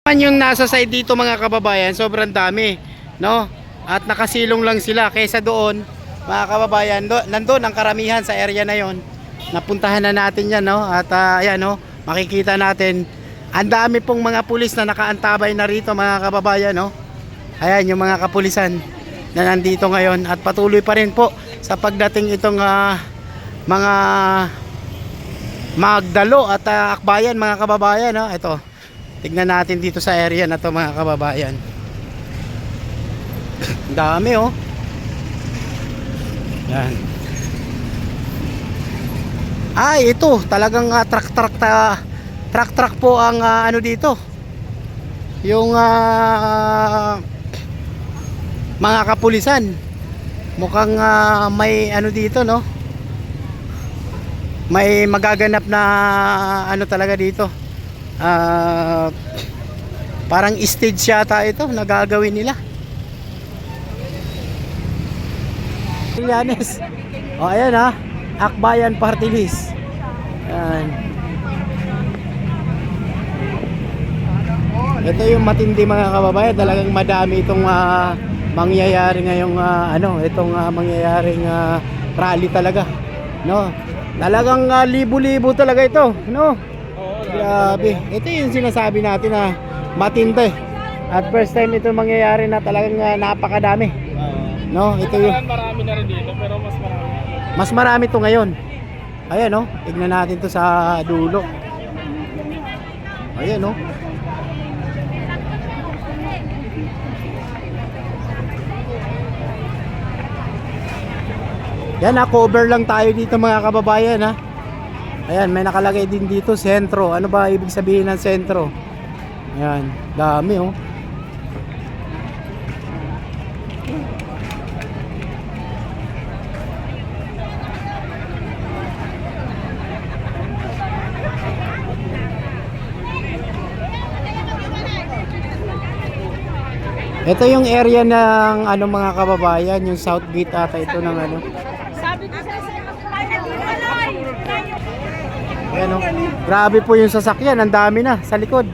Yung nasa side dito mga kababayan, sobrang dami, no? At nakasilong lang sila kaysa doon, mga kababayan, nandoon ang karamihan sa area na yon. Napuntahan na natin 'yan, no? At ayan, no, makikita natin ang dami pong mga pulis na nakaantabay na rito, mga kababayan, no? Ayan yung mga kapulisan na nandito ngayon at patuloy pa rin po sa pagdating itong mga magdalo at akbayan, mga kababayan, no? Ito. Tignan natin dito sa area na to, mga kababayan. Dami, oh. Yan. Ay, ito talagang truck po ang ano dito. Yung mga kapulisan. Mukhang may ano dito, no? May magaganap na ano talaga dito. Parang stage yata ito nagagawin nila. Lianes. O ayan ha, Akbayan Party List. Ayan. Ito yung matindi, mga kababayan. Talagang madami itong mangyayari ngayong itong mangyayaring rally talaga, no? Talagang libo-libo talaga ito, no? Grabe. Ito yung sinasabi natin na matindi. At first time ito mangyayari na talagang napakadami. No, ito yung marami na rin dito pero mas marami. Mas marami to ngayon. Ayan, no. Tignan natin to sa dulo. Ayan, no. Yan, cover lang tayo dito, mga kababayan, ha. Ayan, may nakalagay din dito, sentro. Ano ba ibig sabihin ng sentro? Ayan, dami, oh. Ito yung area ng ano, mga kababayan, yung South Gate ata ito ng ano. Sabi ko sa Ayan, oh. Grabe po yung sasakyan, ang dami na sa likod.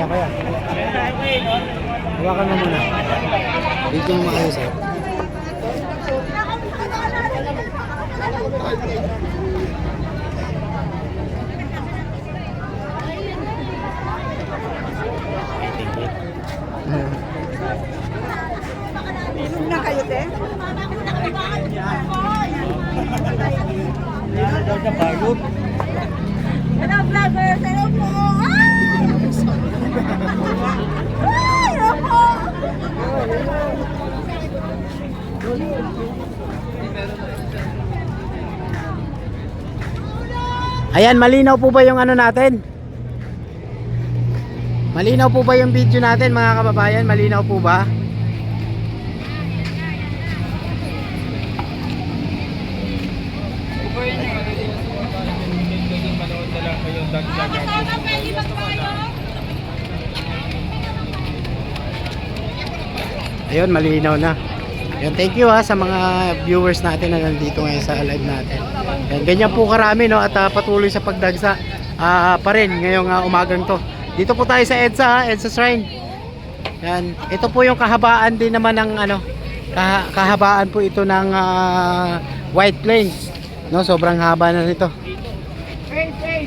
Kaya. Hawakan mo muna. Dito mo maayos, eh. Inom na kayo, te? Hello, vloggers! Hello po! Ay, ako! Ayan, malinaw po ba yung ano natin? Malinaw po ba yung video natin, mga kababayan? Malinaw po ba? Ayun, malinaw na. Ayun, thank you sa mga viewers natin na nandito ngayon sa live natin. Ayun, ganyan po karami, no, at patuloy sa pagdagsa pa rin ngayong umagang to. Dito po tayo sa EDSA Shrine. Yan, ito po yung kahabaan din naman ng ano, kahabaan po ito ng White Plains, no? Sobrang haba na nito. Hey.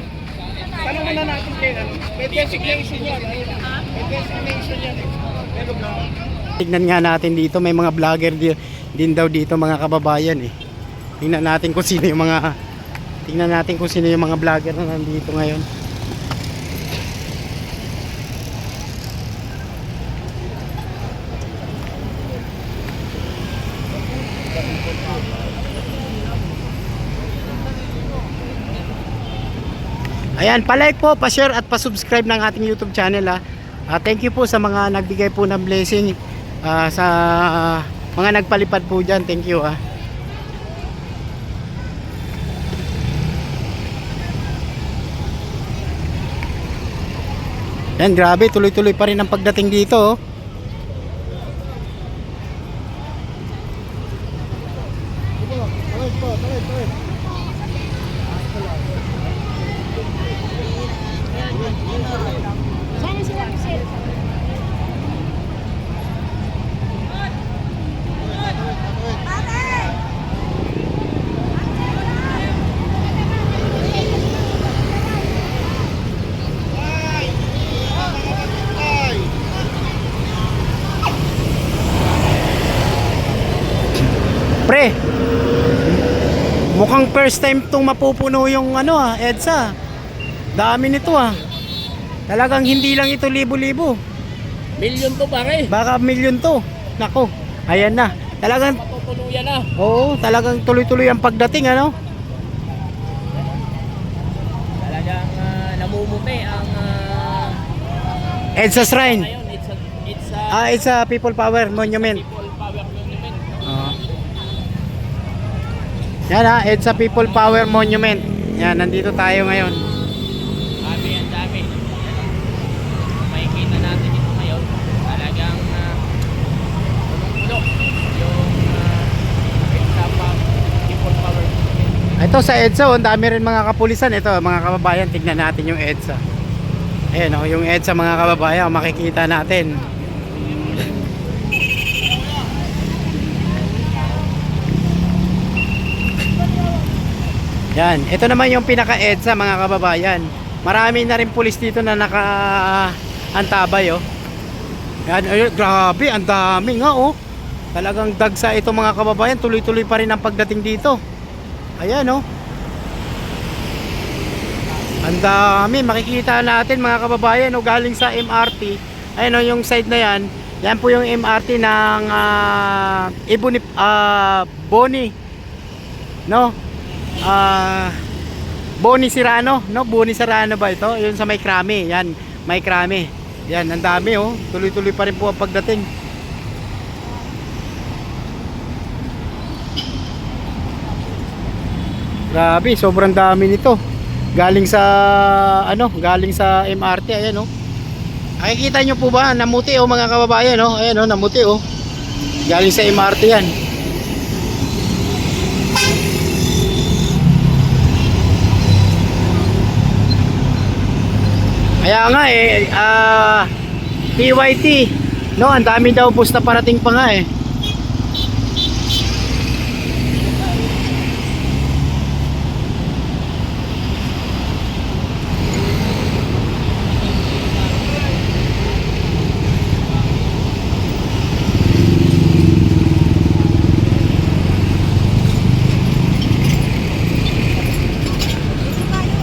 Tanong muna natin kayo, may designation yan. May designation yan. Tignan nga natin dito, may mga vlogger din daw dito, mga kababayan, eh. Tingnan natin kung sino yung mga vlogger na nandito ngayon. Ayan, pa-like po, pa-share at pa-subscribe ng ating YouTube channel ha. Thank you po sa mga nagbigay po ng blessing, sa mga nagpalipad po dyan. Thank you ha. Yan, grabe, tuloy-tuloy pa rin ang pagdating dito. Oh. Pre, mukhang first time itong mapupuno yung EDSA. Dami nito Talagang hindi lang ito libo-libo. Milyon to pare. Baka milyon to. Nako, ayan na. Talagang, Mapupuno yan na. oo, talagang tuloy-tuloy ang pagdating Talagang namumuti ang EDSA Shrine. ngayon. It's a It's a People Power Monument. people power monument. Yan EDSA People Power Monument. Yan, nandito tayo ngayon. Ang dami. Makikita natin ito ngayon. Talagang punong-puno yung people power monument. Ito sa EDSA, ang dami rin mga kapulisan. Ito, mga kababayan, tignan natin yung EDSA. Ayan yung EDSA mga kababayan, makikita natin. Yan, ito naman yung pinaka-EDSA mga kababayan. Marami na rin pulis dito na naka-antabay Yan, grabe, ang dami nga Talagang dagsa ito mga kababayan, tuloy-tuloy pa rin ang pagdating dito. Ayan ang dami, makikita natin mga kababayan galing sa MRT. Ayan yung side na yan. Yan po yung MRT ng Boni. Boni Serrano, Boni Serrano ba ito? Yun sa May Krami. Yan, May Krami. Yan, ang dami Tuloy-tuloy pa rin po ang pagdating. Grabe, sobrang dami nito. Galing sa MRT, ayan Nakikita nyo po ba? Namuti mga kababayan Ayan namuti Galing sa MRT yan. Kaya nga TYT ang dami daw bus na parating pa nga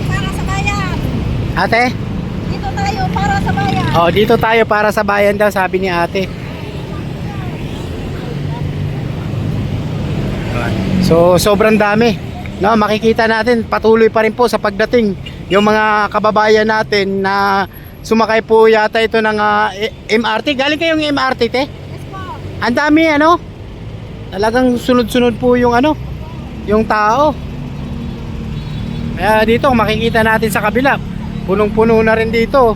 Para sa bayan. Ate? Dito tayo para sa bayan. Dito tayo para sa bayan daw, sabi ni ate. So, sobrang dami. Makikita natin, patuloy pa rin po sa pagdating yung mga kababayan natin na sumakay po yata ito ng MRT. Galing kayong MRT, te? Yes po. Ang dami, talagang sunod-sunod po yung yung tao. Kaya dito, makikita natin sa kabila, punong-puno na rin dito.